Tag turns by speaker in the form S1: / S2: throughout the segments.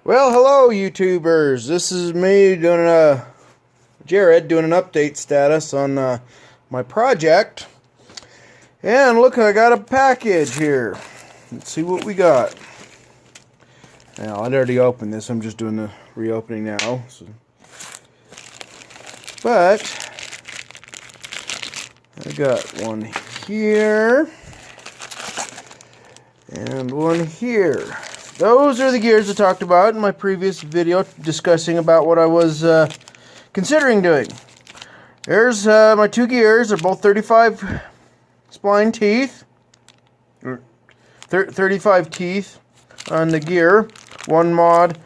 S1: Well, hello YouTubers. This is me doing Jared doing an update status on my project. And look, I got a package here. Let's see what we got. Now, I'd already opened this. I'm just doing the reopening now. But I got one here and one here. Those are the gears I talked about in my previous video discussing about what I was considering doing. There's my two gears. They're both 35 spline teeth. 35 teeth on the gear. One mod.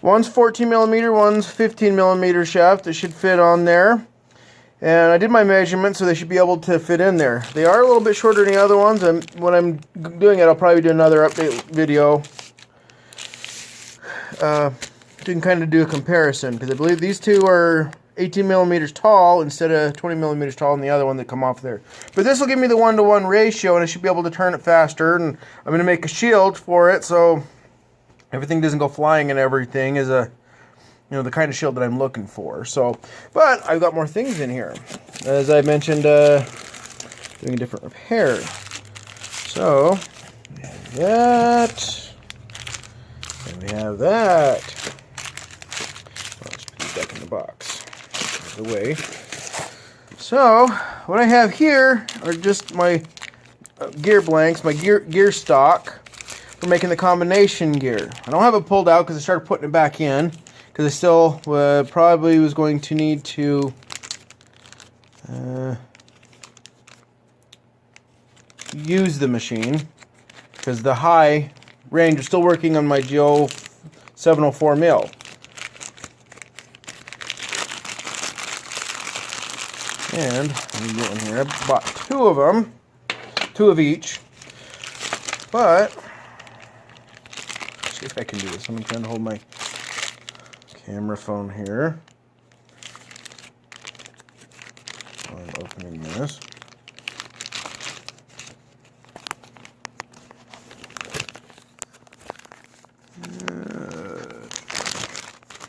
S1: One's 14 millimeter, one's 15 millimeter shaft that should fit on there. And I did my measurements, so they should be able to fit in there. They are a little bit shorter than the other ones, and when I'm doing it, I'll probably do another update video. You can kind of do a comparison, because I believe these two are 18 millimeters tall instead of 20 millimeters tall in the other one that come off there. But this will give me the 1-to-1 ratio, and I should be able to turn it faster. And I'm going to make a shield for it, so everything doesn't go flying and everything is the kind of shield that I'm looking for. So, but I've got more things in here. As I mentioned, doing a different repair. So, we have that. And we have that. Well, let's put these back in the box. Out of the way. So, what I have here are just my gear blanks, my gear stock for making the combination gear. I don't have it pulled out because I started putting it back in, because I still probably was going to need to use the machine, because the high range is still working on my G0704 mill. And let me get in here. I bought two of them, two of each. But let's see if I can do this. I'm trying to hold my camera phone here while I'm opening this.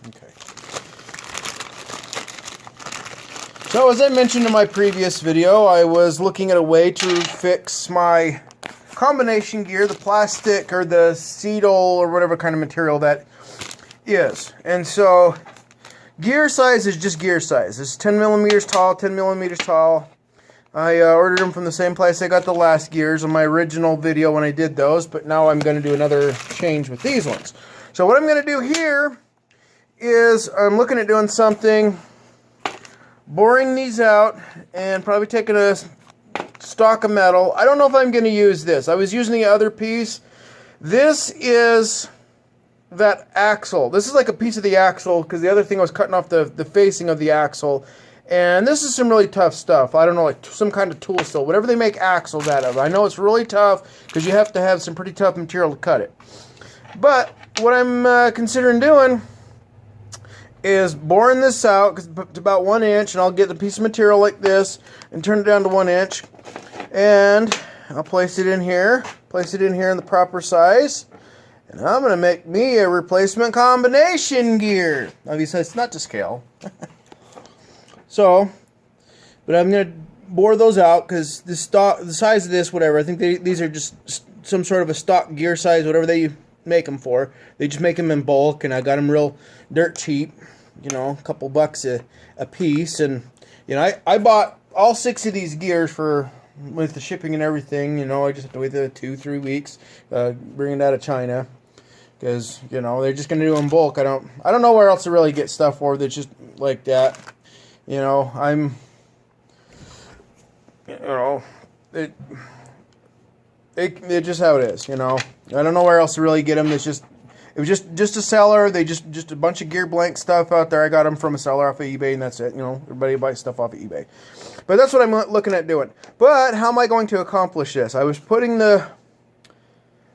S1: Okay. So as I mentioned in my previous video, I was looking at a way to fix my combination gear, the plastic or the acetal or whatever kind of material that is. And so gear size is just gear size. It's 10 millimeters tall, 10 millimeters tall. I ordered them from the same place I got the last gears on my original video when I did those, but now I'm going to do another change with these ones. So what I'm going to do here is I'm looking at doing something, boring these out and probably taking a stock of metal. I don't know if I'm going to use this. I was using the other piece. This is that axle. This is like a piece of the axle, because the other thing was cutting off the facing of the axle. And this is some really tough stuff. I don't know, like some kind of tool steel, whatever they make axles out of. I know it's really tough because you have to have some pretty tough material to cut it. But what I'm considering doing is boring this out, because it's about 1 inch, and I'll get a piece of material like this and turn it down to 1 inch. And I'll place it in here in the proper size. And I'm going to make me a replacement combination gear. Obviously, it's not to scale. So, but I'm going to bore those out, because the size of this, whatever, I think these are just some sort of a stock gear size, whatever they make them for. They just make them in bulk, and I got them real dirt cheap, you know, a couple bucks a piece. And, you know, I bought all 6 of these gears with the shipping and everything. You know, I just have to wait the 2-3 weeks, bring it out of China, because, you know, they're just going to do in bulk. I don't know where else to really get stuff for that's just like that. You know, it's just how it is, you know. I don't know where else to really get them. It was just a seller. They just a bunch of gear blank stuff out there. I got them from a seller off of eBay, and that's it. You know, everybody buys stuff off of eBay. But that's what I'm looking at doing. But how am I going to accomplish this? I was putting the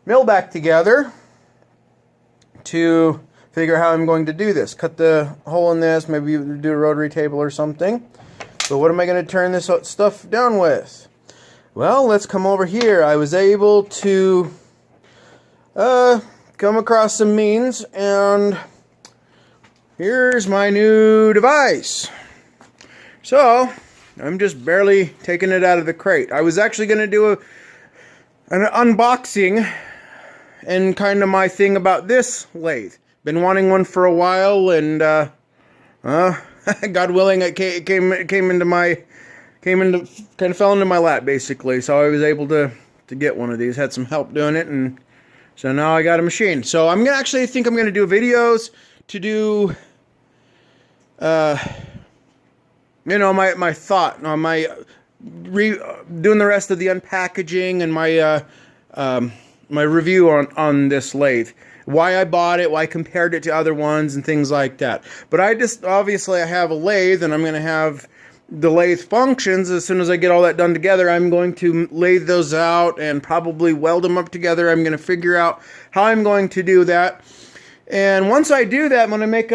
S1: mill back together to figure how I'm going to do this. Cut the hole in this, maybe do a rotary table or something. So what am I going to turn this stuff down with? Well, let's come over here. I was able to cut come across some means, and here's my new device. So I'm just barely taking it out of the crate. I was actually going to do an unboxing and kind of my thing about this lathe. Been wanting one for a while, and God willing, it came into kind of fell into my lap basically. So I was able to get one of these. Had some help doing it, and so now I got a machine. So I'm gonna actually think I'm gonna do videos to do, you know, my thought on my doing the rest of the unpackaging and my my review on this lathe. Why I bought it, why I compared it to other ones, and things like that. But obviously I have a lathe, and I'm going to have the lathe functions. As soon as I get all that done together, I'm going to lathe those out and probably weld them up together. I'm going to figure out how I'm going to do that. And once I do that, I'm going to make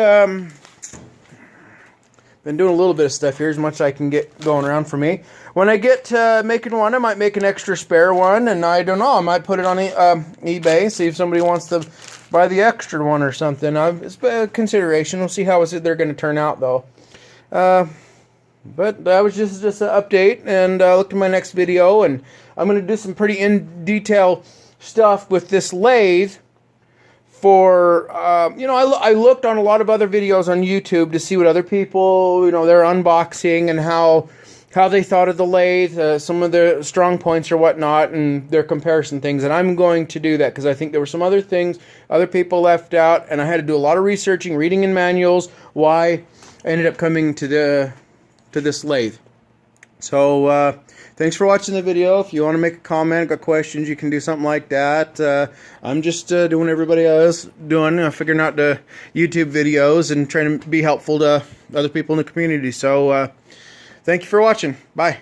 S1: been doing a little bit of stuff here, as much as I can get going around for me. When I get to making one, I might make an extra spare one, and I don't know, I might put it on eBay, see if somebody wants to buy the extra one or something. It's a consideration. We'll see how they're going to turn out, though. But that was just an update, and look to my next video, and I'm going to do some pretty in-detail stuff with this lathe. For, you know, I looked on a lot of other videos on YouTube to see what other people, you know, their unboxing and how they thought of the lathe, some of their strong points or whatnot, and their comparison things. And I'm going to do that because I think there were some other things other people left out, and I had to do a lot of researching, reading in manuals, why I ended up coming to this lathe. So, thanks for watching the video. If you want to make a comment, got questions, you can do something like that. I'm just doing what everybody else doing, figuring out the YouTube videos and trying to be helpful to other people in the community. So, thank you for watching. Bye.